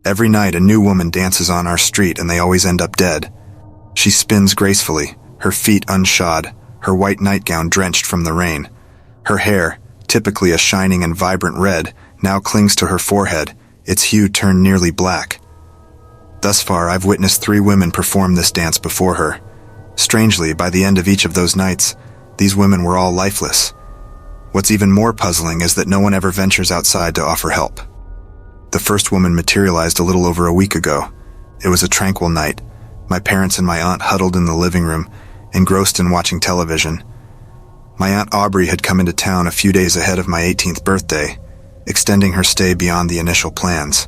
Every night a new woman dances on our street and they always end up dead. She spins gracefully, her feet unshod, her white nightgown drenched from the rain. Her hair, typically a shining and vibrant red, now clings to her forehead, its hue turned nearly black. Thus far, I've witnessed 3 women perform this dance before her. Strangely, by the end of each of those nights, these women were all lifeless. What's even more puzzling is that no one ever ventures outside to offer help. The first woman materialized a little over a week ago. It was a tranquil night. My parents and my aunt huddled in the living room, engrossed in watching television. My Aunt Aubrey had come into town a few days ahead of my 18th birthday, extending her stay beyond the initial plans.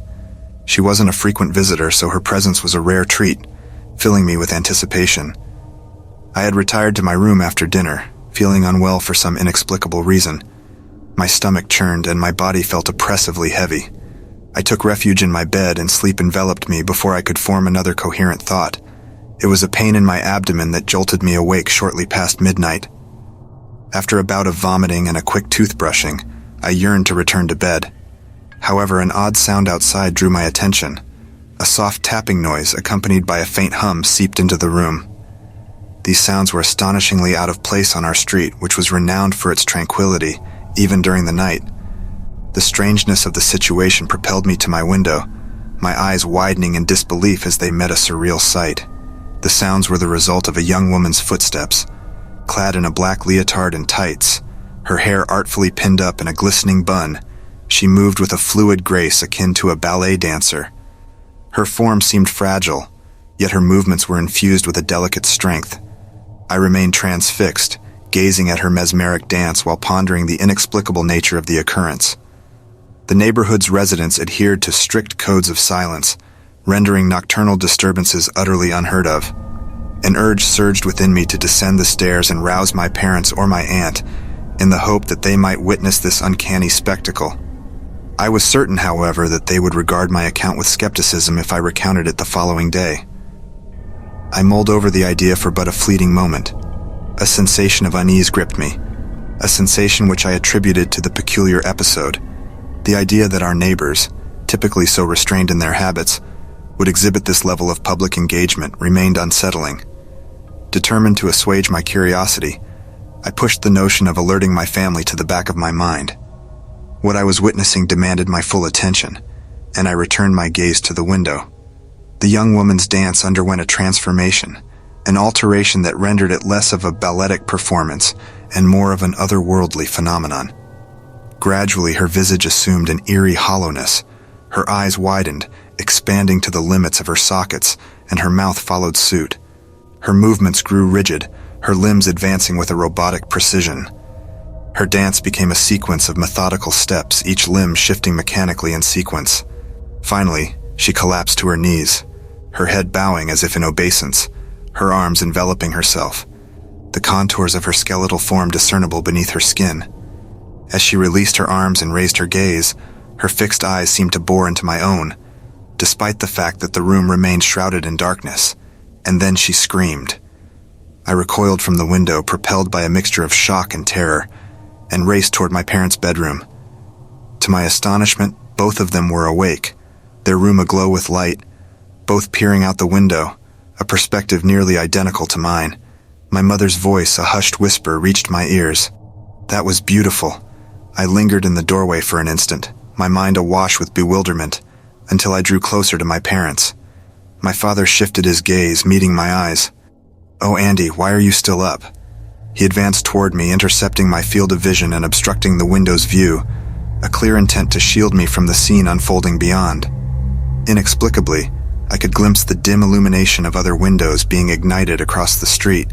She wasn't a frequent visitor, so her presence was a rare treat, filling me with anticipation. I had retired to my room after dinner, feeling unwell for some inexplicable reason. My stomach churned and my body felt oppressively heavy. I took refuge in my bed and sleep enveloped me before I could form another coherent thought. It was a pain in my abdomen that jolted me awake shortly past midnight. After a bout of vomiting and a quick toothbrushing, I yearned to return to bed. However, an odd sound outside drew my attention. A soft tapping noise, accompanied by a faint hum, seeped into the room. These sounds were astonishingly out of place on our street, which was renowned for its tranquility, even during the night. The strangeness of the situation propelled me to my window, my eyes widening in disbelief as they met a surreal sight. The sounds were the result of a young woman's footsteps, clad in a black leotard and tights, her hair artfully pinned up in a glistening bun. She moved with a fluid grace akin to a ballet dancer. Her form seemed fragile, yet her movements were infused with a delicate strength. I remained transfixed, gazing at her mesmeric dance while pondering the inexplicable nature of the occurrence. The neighborhood's residents adhered to strict codes of silence, rendering nocturnal disturbances utterly unheard of. An urge surged within me to descend the stairs and rouse my parents or my aunt, in the hope that they might witness this uncanny spectacle. I was certain, however, that they would regard my account with skepticism if I recounted it the following day. I mulled over the idea for but a fleeting moment. A sensation of unease gripped me, a sensation which I attributed to the peculiar episode. The idea that our neighbors, typically so restrained in their habits, would exhibit this level of public engagement remained unsettling. Determined to assuage my curiosity, I pushed the notion of alerting my family to the back of my mind. What I was witnessing demanded my full attention, and I returned my gaze to the window. The young woman's dance underwent a transformation, an alteration that rendered it less of a balletic performance and more of an otherworldly phenomenon. Gradually, her visage assumed an eerie hollowness. Her eyes widened, expanding to the limits of her sockets, and her mouth followed suit. Her movements grew rigid, her limbs advancing with a robotic precision. Her dance became a sequence of methodical steps, each limb shifting mechanically in sequence. Finally, she collapsed to her knees, her head bowing as if in obeisance, her arms enveloping herself, the contours of her skeletal form discernible beneath her skin. As she released her arms and raised her gaze, her fixed eyes seemed to bore into my own, despite the fact that the room remained shrouded in darkness. And then she screamed. I recoiled from the window, propelled by a mixture of shock and terror, and raced toward my parents' bedroom. To my astonishment, both of them were awake, their room aglow with light, both peering out the window, a perspective nearly identical to mine. My mother's voice, a hushed whisper, reached my ears. That was beautiful. I lingered in the doorway for an instant, my mind awash with bewilderment, until I drew closer to my parents. My father shifted his gaze, meeting my eyes. "Oh, Andy, why are you still up?" He advanced toward me, intercepting my field of vision and obstructing the window's view, a clear intent to shield me from the scene unfolding beyond. Inexplicably, I could glimpse the dim illumination of other windows being ignited across the street,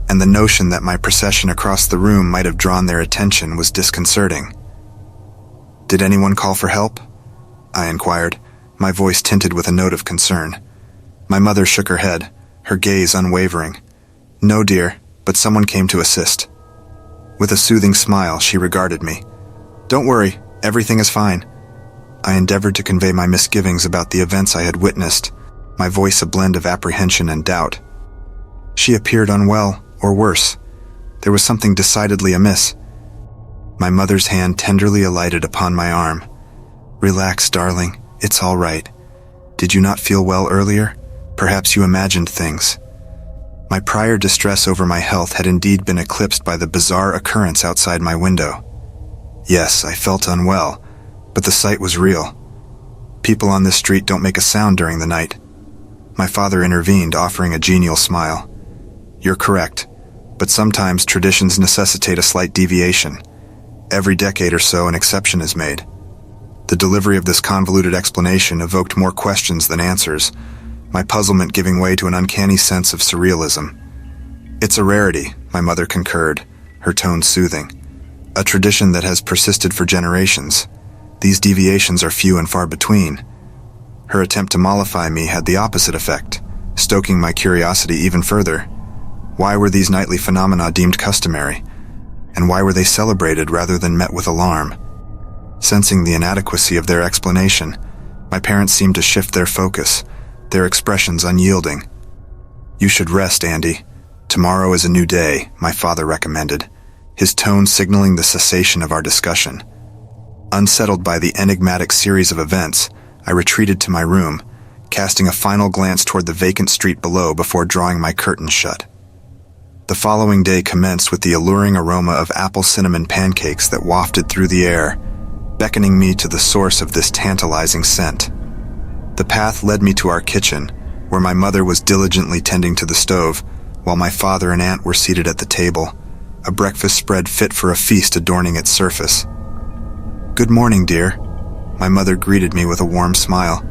and the notion that my procession across the room might have drawn their attention was disconcerting. "Did anyone call for help?" I inquired, my voice tinted with a note of concern. My mother shook her head, her gaze unwavering. "No, dear, but someone came to assist." With a soothing smile, she regarded me. "Don't worry, everything is fine." I endeavored to convey my misgivings about the events I had witnessed, my voice a blend of apprehension and doubt. She appeared unwell, or worse. There was something decidedly amiss. My mother's hand tenderly alighted upon my arm. "Relax, darling, it's all right. Did you not feel well earlier? Perhaps you imagined things. My prior distress over my health had indeed been eclipsed by the bizarre occurrence outside my window. Yes, I felt unwell, but the sight was real. People on this street don't make a sound during the night. My father intervened, offering a genial smile. You're correct, but sometimes traditions necessitate a slight deviation. Every decade or so, an exception is made. The delivery of this convoluted explanation evoked more questions than answers, my puzzlement giving way to an uncanny sense of surrealism. It's a rarity, my mother concurred, her tone soothing. A tradition that has persisted for generations. These deviations are few and far between. Her attempt to mollify me had the opposite effect, stoking my curiosity even further. Why were these nightly phenomena deemed customary? And why were they celebrated rather than met with alarm? Sensing the inadequacy of their explanation, my parents seemed to shift their focus, their expressions unyielding. You should rest, Andy. Tomorrow is a new day, my father recommended, his tone signaling the cessation of our discussion. Unsettled by the enigmatic series of events, I retreated to my room, casting a final glance toward the vacant street below before drawing my curtains shut. The following day commenced with the alluring aroma of apple cinnamon pancakes that wafted through the air, beckoning me to the source of this tantalizing scent. The path led me to our kitchen, where my mother was diligently tending to the stove, while my father and aunt were seated at the table, a breakfast spread fit for a feast adorning its surface. "Good morning, dear." My mother greeted me with a warm smile.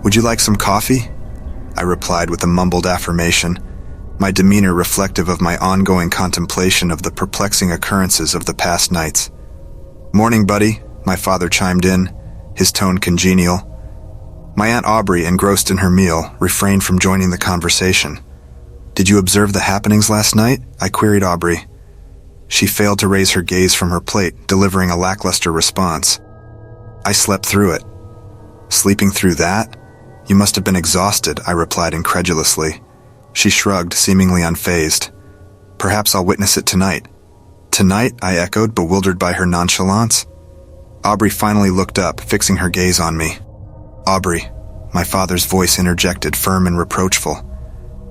"Would you like some coffee?" I replied with a mumbled affirmation, my demeanor reflective of my ongoing contemplation of the perplexing occurrences of the past nights. "Morning, buddy," my father chimed in, his tone congenial. My Aunt Aubrey, engrossed in her meal, refrained from joining the conversation. "Did you observe the happenings last night?" I queried Aubrey. She failed to raise her gaze from her plate, delivering a lackluster response. "I slept through it." "Sleeping through that? You must have been exhausted," I replied incredulously. She shrugged, seemingly unfazed. "Perhaps I'll witness it tonight." "Tonight?" I echoed, bewildered by her nonchalance. Aubrey finally looked up, fixing her gaze on me. "Aubrey," my father's voice interjected, firm and reproachful.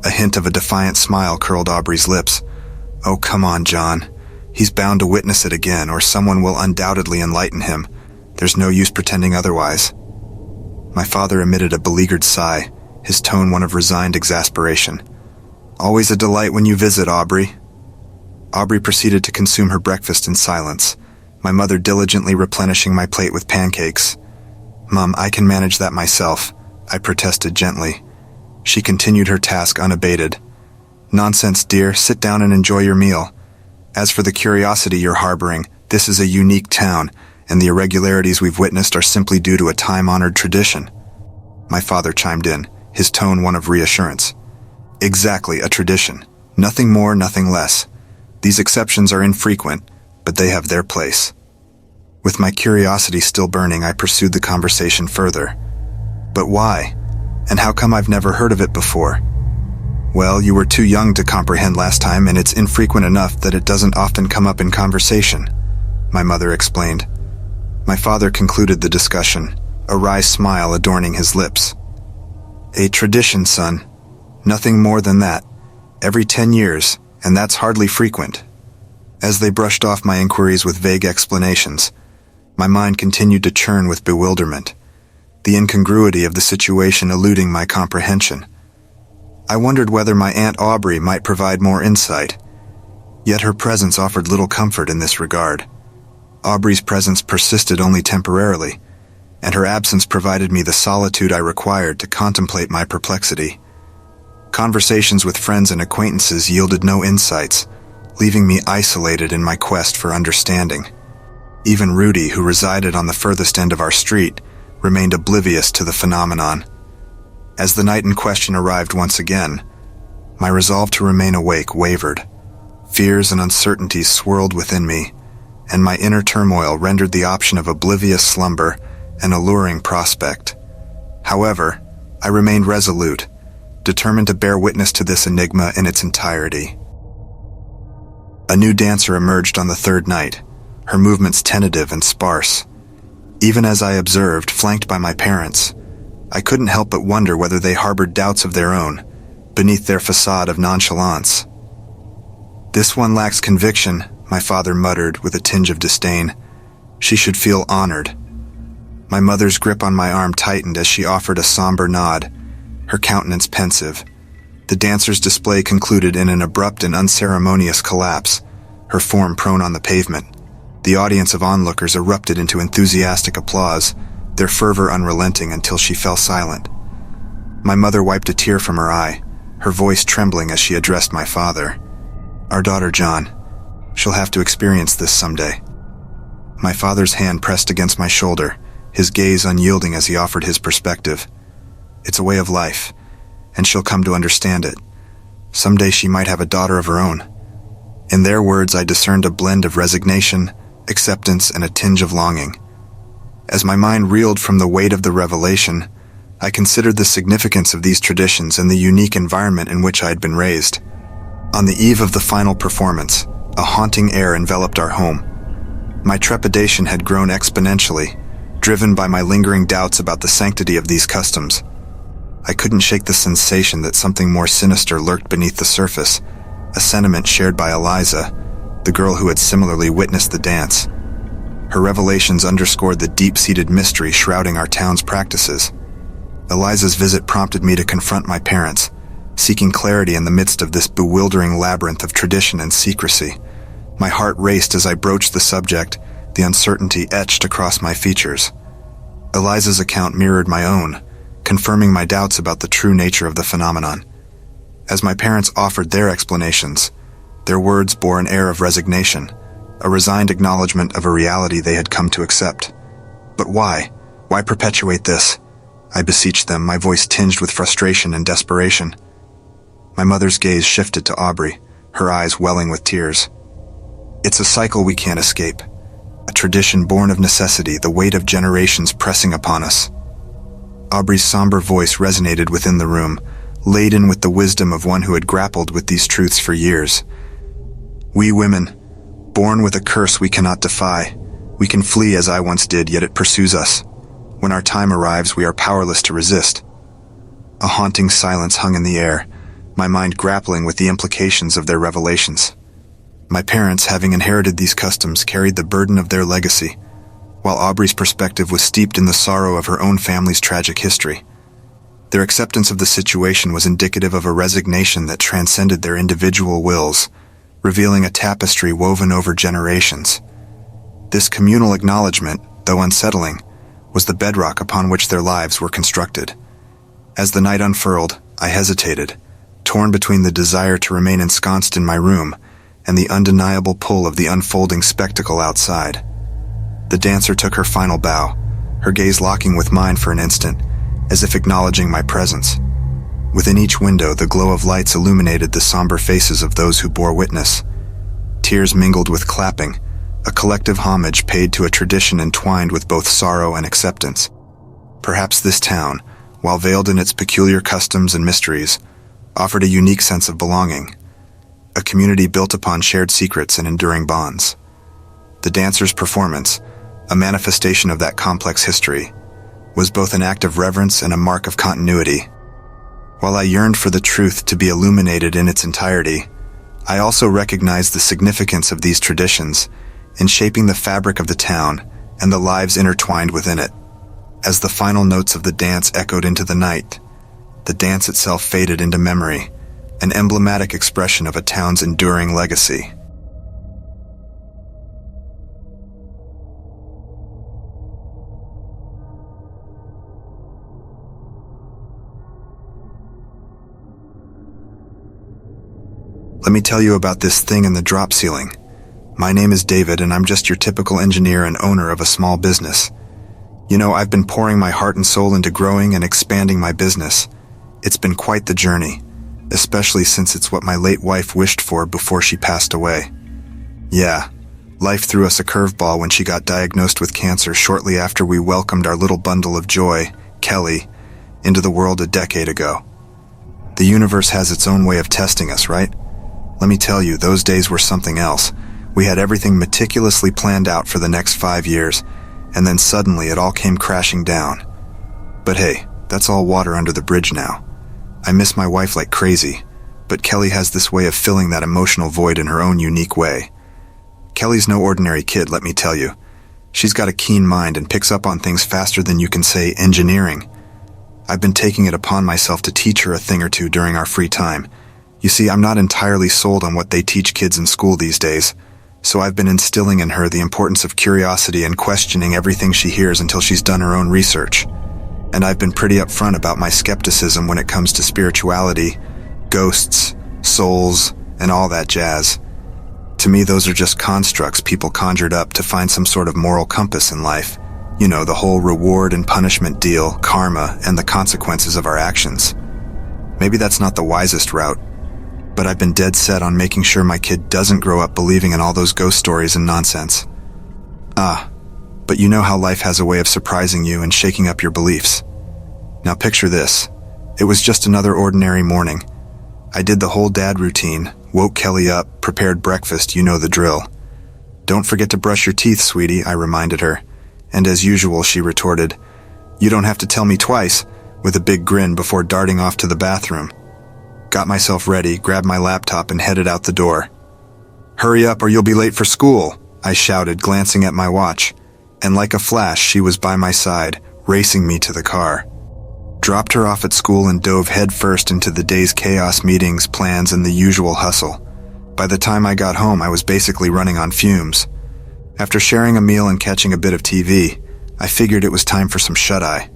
A hint of a defiant smile curled Aubrey's lips. "Oh, come on, John. He's bound to witness it again, or someone will undoubtedly enlighten him. There's no use pretending otherwise." My father emitted a beleaguered sigh, his tone one of resigned exasperation. "Always a delight when you visit, Aubrey." Aubrey proceeded to consume her breakfast in silence, my mother diligently replenishing my plate with pancakes. "Mom, I can manage that myself," I protested gently. She continued her task unabated. "Nonsense, dear. Sit down and enjoy your meal. As for the curiosity you're harboring, this is a unique town, and the irregularities we've witnessed are simply due to a time-honored tradition." My father chimed in, his tone one of reassurance. "Exactly, a tradition. Nothing more, nothing less. These exceptions are infrequent, but they have their place." With my curiosity still burning, I pursued the conversation further. "But why? And how come I've never heard of it before?" "Well, you were too young to comprehend last time, and it's infrequent enough that it doesn't often come up in conversation," my mother explained. My father concluded the discussion, a wry smile adorning his lips. "A tradition, son. Nothing more than that. Every 10 years, and that's hardly frequent." As they brushed off my inquiries with vague explanations, my mind continued to churn with bewilderment, the incongruity of the situation eluding my comprehension. I wondered whether my Aunt Aubrey might provide more insight, yet her presence offered little comfort in this regard. Aubrey's presence persisted only temporarily, and her absence provided me the solitude I required to contemplate my perplexity. Conversations with friends and acquaintances yielded no insights, leaving me isolated in my quest for understanding. Even Rudy, who resided on the furthest end of our street, remained oblivious to the phenomenon. As the night in question arrived once again, my resolve to remain awake wavered. Fears and uncertainties swirled within me, and my inner turmoil rendered the option of oblivious slumber an alluring prospect. However, I remained resolute, determined to bear witness to this enigma in its entirety. A new dancer emerged on the third night, her movements tentative and sparse. Even as I observed, flanked by my parents, I couldn't help but wonder whether they harbored doubts of their own, beneath their facade of nonchalance. "This one lacks conviction," my father muttered with a tinge of disdain. "She should feel honored." My mother's grip on my arm tightened as she offered a somber nod, her countenance pensive. The dancer's display concluded in an abrupt and unceremonious collapse, her form prone on the pavement. The audience of onlookers erupted into enthusiastic applause, their fervor unrelenting until she fell silent. My mother wiped a tear from her eye, her voice trembling as she addressed my father. "Our daughter, John. She'll have to experience this someday." My father's hand pressed against my shoulder, his gaze unyielding as he offered his perspective. "It's a way of life, and she'll come to understand it. Someday she might have a daughter of her own." In their words, I discerned a blend of resignation, acceptance, and a tinge of longing. As my mind reeled from the weight of the revelation, I considered the significance of these traditions and the unique environment in which I had been raised. On the eve of the final performance, a haunting air enveloped our home. My trepidation had grown exponentially, driven by my lingering doubts about the sanctity of these customs. I couldn't shake the sensation that something more sinister lurked beneath the surface, a sentiment shared by Eliza, the girl who had similarly witnessed the dance. Her revelations underscored the deep-seated mystery shrouding our town's practices. Eliza's visit prompted me to confront my parents, seeking clarity in the midst of this bewildering labyrinth of tradition and secrecy. My heart raced as I broached the subject, the uncertainty etched across my features. Eliza's account mirrored my own, confirming my doubts about the true nature of the phenomenon. As my parents offered their explanations, their words bore an air of resignation, a resigned acknowledgement of a reality they had come to accept. "But why? Why perpetuate this?" I beseeched them, my voice tinged with frustration and desperation. My mother's gaze shifted to Aubrey, her eyes welling with tears. "It's a cycle we can't escape. A tradition born of necessity, the weight of generations pressing upon us." Aubrey's somber voice resonated within the room, laden with the wisdom of one who had grappled with these truths for years. "We women, born with a curse we cannot defy. We can flee as I once did, yet it pursues us. When our time arrives, we are powerless to resist." A haunting silence hung in the air, my mind grappling with the implications of their revelations. My parents, having inherited these customs, carried the burden of their legacy, while Aubrey's perspective was steeped in the sorrow of her own family's tragic history. Their acceptance of the situation was indicative of a resignation that transcended their individual wills, revealing a tapestry woven over generations. This communal acknowledgement, though unsettling, was the bedrock upon which their lives were constructed. As the night unfurled, I hesitated, torn between the desire to remain ensconced in my room and the undeniable pull of the unfolding spectacle outside. The dancer took her final bow, her gaze locking with mine for an instant, as if acknowledging my presence. Within each window, the glow of lights illuminated the somber faces of those who bore witness. Tears mingled with clapping, a collective homage paid to a tradition entwined with both sorrow and acceptance. Perhaps this town, while veiled in its peculiar customs and mysteries, offered a unique sense of belonging, a community built upon shared secrets and enduring bonds. The dancer's performance, a manifestation of that complex history, was both an act of reverence and a mark of continuity. While I yearned for the truth to be illuminated in its entirety, I also recognized the significance of these traditions in shaping the fabric of the town and the lives intertwined within it. As the final notes of the dance echoed into the night, the dance itself faded into memory, an emblematic expression of a town's enduring legacy. Let me tell you about this thing in the drop ceiling. My name is David, and I'm just your typical engineer and owner of a small business. You know, I've been pouring my heart and soul into growing and expanding my business. It's been quite the journey, especially since it's what my late wife wished for before she passed away. Yeah, life threw us a curveball when she got diagnosed with cancer shortly after we welcomed our little bundle of joy, Kelly, into the world a decade ago. The universe has its own way of testing us, right? Let me tell you, those days were something else. We had everything meticulously planned out for the next 5 years, and then suddenly it all came crashing down. But hey, That's all water under the bridge now. I miss my wife like crazy, but Kelly has this way of filling that emotional void in her own unique way. Kelly's no ordinary kid, let me tell you. She's got a keen mind and picks up on things faster than you can say engineering. I've been taking it upon myself to teach her a thing or two during our free time. You see, I'm not entirely sold on what they teach kids in school these days, so I've been instilling in her the importance of curiosity and questioning everything she hears until she's done her own research. And I've been pretty upfront about my skepticism when it comes to spirituality, ghosts, souls, and all that jazz. To me, those are just constructs people conjured up to find some sort of moral compass in life. You know, the whole reward and punishment deal, karma, and the consequences of our actions. Maybe that's not the wisest route, but I've been dead set on making sure my kid doesn't grow up believing in all those ghost stories and nonsense. But you know how life has a way of surprising you and shaking up your beliefs. Now picture this. It was just another ordinary morning. I did the whole dad routine, woke Kelly up, prepared breakfast, you know the drill. "Don't forget to brush your teeth, sweetie," I reminded her. And as usual, she retorted, "You don't have to tell me twice," with a big grin before darting off to the bathroom. Got myself ready, grabbed my laptop, and headed out the door. "Hurry up or you'll be late for school," I shouted, glancing at my watch. And like a flash, she was by my side, racing me to the car. Dropped her off at school and dove headfirst into the day's chaos, meetings, plans, and the usual hustle. By the time I got home, I was basically running on fumes. After sharing a meal and catching a bit of TV, I figured it was time for some shut-eye.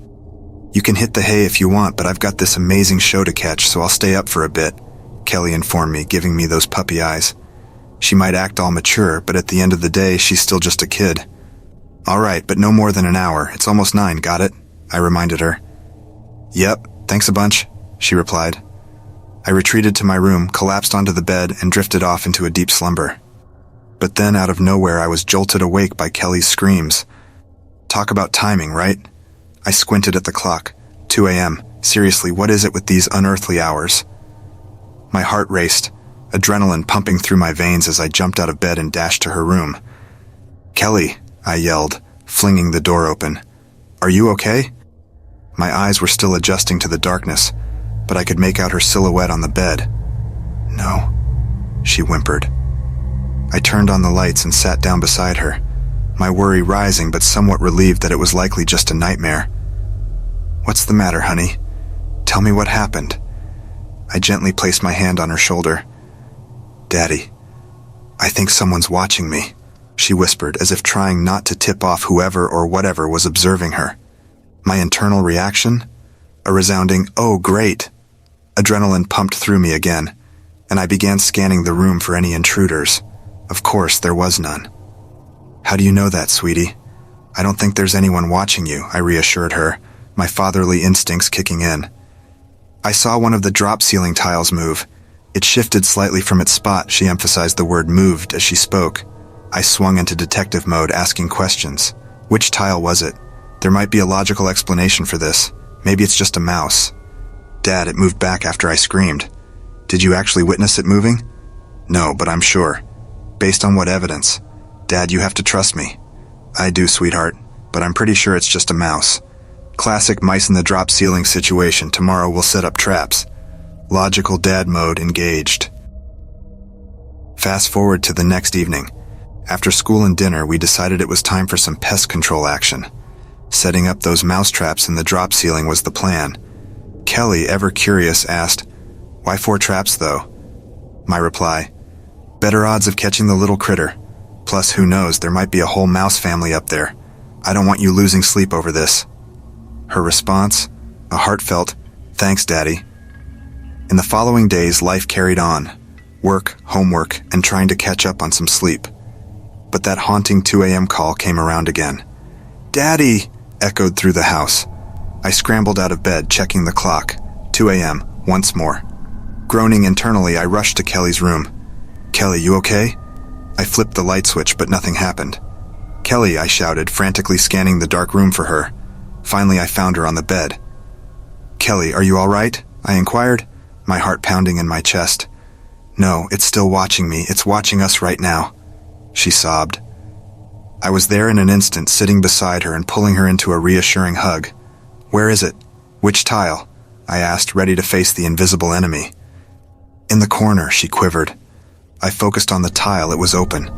"You can hit the hay if you want, but I've got this amazing show to catch, so I'll stay up for a bit," Kelly informed me, giving me those puppy eyes. She might act all mature, but at the end of the day, she's still just a kid. "All right, but no more than an hour. It's almost 9, got it?" I reminded her. "Yep, thanks a bunch," she replied. I retreated to my room, collapsed onto the bed, and drifted off into a deep slumber. But then, out of nowhere, I was jolted awake by Kelly's screams. Talk about timing, right? I squinted at the clock. 2 a.m. Seriously, what is it with these unearthly hours? My heart raced, adrenaline pumping through my veins as I jumped out of bed and dashed to her room. "Kelly," I yelled, flinging the door open. "Are you okay?" My eyes were still adjusting to the darkness, but I could make out her silhouette on the bed. "No," she whimpered. I turned on the lights and sat down beside her, my worry rising but somewhat relieved that it was likely just a nightmare. "What's the matter, honey? Tell me what happened." I gently placed my hand on her shoulder. "Daddy, I think someone's watching me," she whispered, as if trying not to tip off whoever or whatever was observing her. My internal reaction? A resounding, "Oh, great!" Adrenaline pumped through me again, and I began scanning the room for any intruders. Of course, there was none. "How do you know that, sweetie?" "I don't think there's anyone watching you," I reassured her, my fatherly instincts kicking in. "I saw one of the drop ceiling tiles move. It shifted slightly from its spot," she emphasized the word moved as she spoke. I swung into detective mode, asking questions. "Which tile was it? There might be a logical explanation for this. Maybe it's just a mouse." "Dad, it moved back after I screamed." "Did you actually witness it moving?" "No, but I'm sure." "Based on what evidence?" "Dad, you have to trust me." "I do, sweetheart, but I'm pretty sure it's just a mouse." Classic mice in the drop ceiling situation. Tomorrow we'll set up traps. Logical dad mode engaged. Fast forward to the next evening. After school and dinner, we decided it was time for some pest control action. Setting up those mouse traps in the drop ceiling was the plan. Kelly, ever curious, asked, "Why 4 traps, though?" My reply, "Better odds of catching the little critter. Plus, who knows, there might be a whole mouse family up there. I don't want you losing sleep over this." Her response, a heartfelt, "Thanks, Daddy." In the following days, life carried on. Work, homework, and trying to catch up on some sleep. But that haunting 2 a.m. call came around again. "Daddy!" echoed through the house. I scrambled out of bed, checking the clock. 2 a.m., once more. Groaning internally, I rushed to Kelly's room. "Kelly, you okay?" I flipped the light switch, but nothing happened. "Kelly," I shouted, frantically scanning the dark room for her. Finally, I found her on the bed. "Kelly, are you all right?" I inquired, my heart pounding in my chest. "No, it's still watching me. It's watching us right now," she sobbed. I was there in an instant, sitting beside her and pulling her into a reassuring hug. "Where is it?" Which tile? I asked, ready to face the invisible enemy. In the corner, she quivered. I focused on the tile. It was open.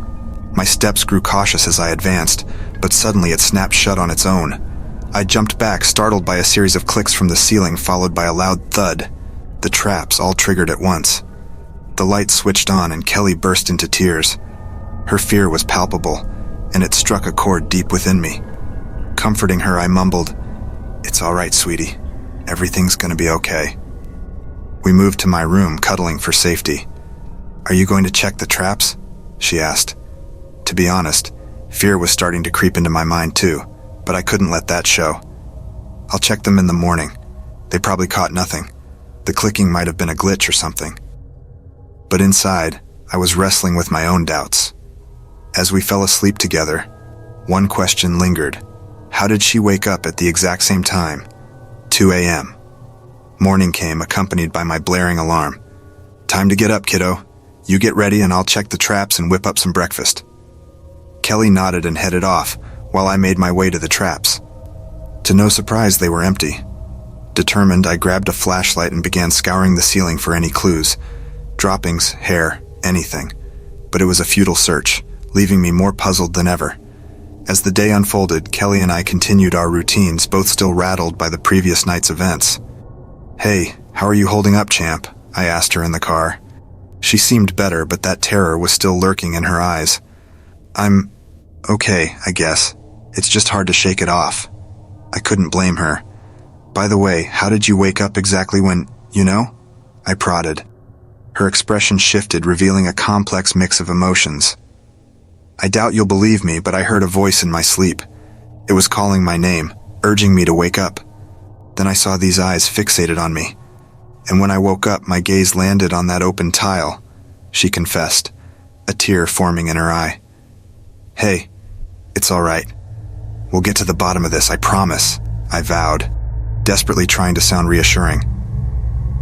My steps grew cautious as I advanced, but suddenly it snapped shut on its own. I jumped back, startled by a series of clicks from the ceiling, followed by a loud thud. The traps all triggered at once. The light switched on and Kelly burst into tears. Her fear was palpable, and it struck a chord deep within me. Comforting her, I mumbled, "It's all right, sweetie. Everything's gonna be okay." We moved to my room, cuddling for safety. "Are you going to check the traps?" she asked. To be honest, fear was starting to creep into my mind too, but I couldn't let that show. "I'll check them in the morning. They probably caught nothing. The clicking might have been a glitch or something." But inside, I was wrestling with my own doubts. As we fell asleep together, one question lingered. How did she wake up at the exact same time? 2 a.m. Morning came, accompanied by my blaring alarm. "Time to get up, kiddo. You get ready and I'll check the traps and whip up some breakfast." Kelly nodded and headed off, while I made my way to the traps. To no surprise, they were empty. Determined, I grabbed a flashlight and began scouring the ceiling for any clues. Droppings, hair, anything. But it was a futile search, leaving me more puzzled than ever. As the day unfolded, Kelly and I continued our routines, both still rattled by the previous night's events. "Hey, how are you holding up, champ?" I asked her in the car. She seemed better, but that terror was still lurking in her eyes. "I'm okay, I guess. It's just hard to shake it off." I couldn't blame her. "By the way, how did you wake up exactly when, you know?" I prodded. Her expression shifted, revealing a complex mix of emotions. "I doubt you'll believe me, but I heard a voice in my sleep. It was calling my name, urging me to wake up. Then I saw these eyes fixated on me. And when I woke up, my gaze landed on that open tile," she confessed, a tear forming in her eye. "Hey, it's all right. We'll get to the bottom of this, I promise," I vowed, desperately trying to sound reassuring.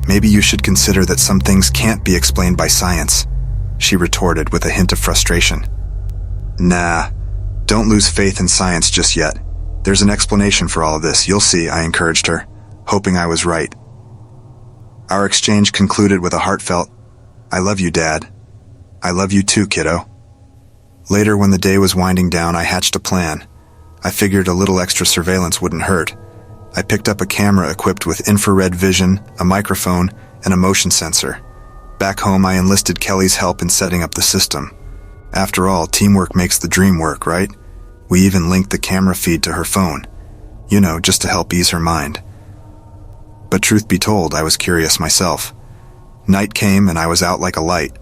"Maybe you should consider that some things can't be explained by science," she retorted with a hint of frustration. "Nah, don't lose faith in science just yet. There's an explanation for all of this, you'll see," I encouraged her, hoping I was right. Our exchange concluded with a heartfelt, "I love you, Dad. I love you too, kiddo." Later, when the day was winding down, I hatched a plan. I figured a little extra surveillance wouldn't hurt. I picked up a camera equipped with infrared vision, a microphone, and a motion sensor. Back home, I enlisted Kelly's help in setting up the system. After all, teamwork makes the dream work, right? We even linked the camera feed to her phone. You know, just to help ease her mind. But truth be told, I was curious myself. Night came and I was out like a light.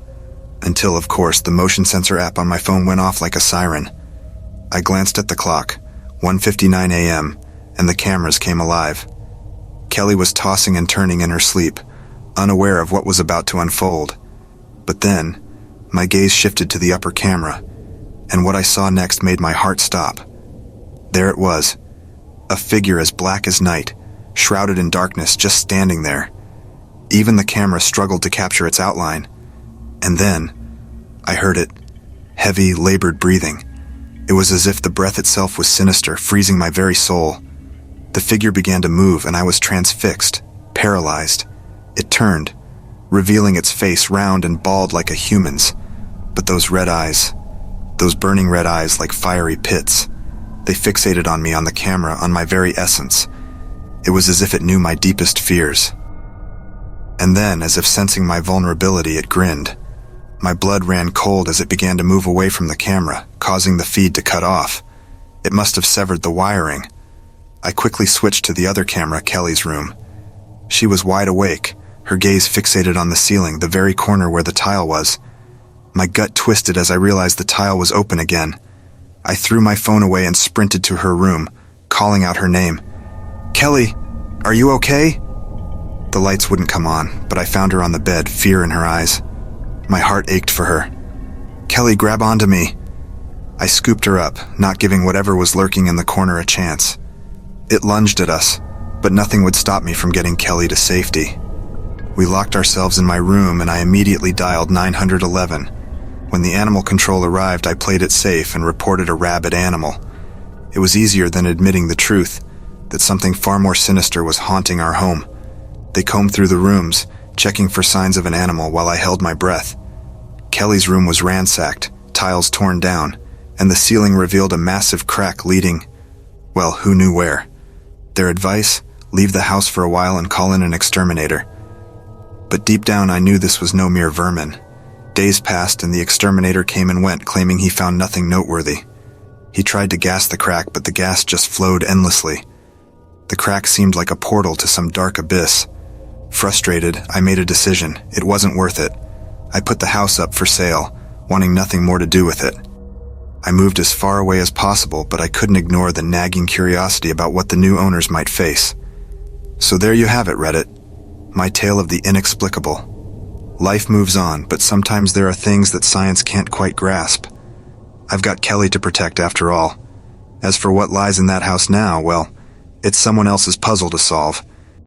Until, of course, the motion sensor app on my phone went off like a siren. I glanced at the clock, 1:59 a.m., and the cameras came alive. Kelly was tossing and turning in her sleep, unaware of what was about to unfold. But then, my gaze shifted to the upper camera, and what I saw next made my heart stop. There it was, a figure as black as night, shrouded in darkness, just standing there. Even the camera struggled to capture its outline. And then, I heard it, heavy, labored breathing. It was as if the breath itself was sinister, freezing my very soul. The figure began to move, and I was transfixed, paralyzed. It turned, revealing its face round and bald like a human's. But those red eyes, those burning red eyes like fiery pits, they fixated on me, on the camera, on my very essence. It was as if it knew my deepest fears. And then, as if sensing my vulnerability, it grinned. My blood ran cold as it began to move away from the camera, causing the feed to cut off. It must have severed the wiring. I quickly switched to the other camera, Kelly's room. She was wide awake, her gaze fixated on the ceiling, the very corner where the tile was. My gut twisted as I realized the tile was open again. I threw my phone away and sprinted to her room, calling out her name. "Kelly, are you okay?" The lights wouldn't come on, but I found her on the bed, fear in her eyes. My heart ached for her. "Kelly, grab onto me." I scooped her up, not giving whatever was lurking in the corner a chance. It lunged at us, but nothing would stop me from getting Kelly to safety. We locked ourselves in my room and I immediately dialed 911. When the animal control arrived, I played it safe and reported a rabid animal. It was easier than admitting the truth. that something far more sinister was haunting our home. They combed through the rooms, checking for signs of an animal while I held my breath. Kelly's room was ransacked, tiles torn down, and the ceiling revealed a massive crack leading, well, who knew where. Their advice? Leave the house for a while and call in an exterminator. But deep down I knew this was no mere vermin. Days passed and the exterminator came and went, claiming he found nothing noteworthy. He tried to gas the crack, but the gas just flowed endlessly. The crack seemed like a portal to some dark abyss. Frustrated, I made a decision. It wasn't worth it. I put the house up for sale, wanting nothing more to do with it. I moved as far away as possible, but I couldn't ignore the nagging curiosity about what the new owners might face. So there you have it, Reddit. My tale of the inexplicable. Life moves on, but sometimes there are things that science can't quite grasp. I've got Kelly to protect after all. As for what lies in that house now, well, it's someone else's puzzle to solve.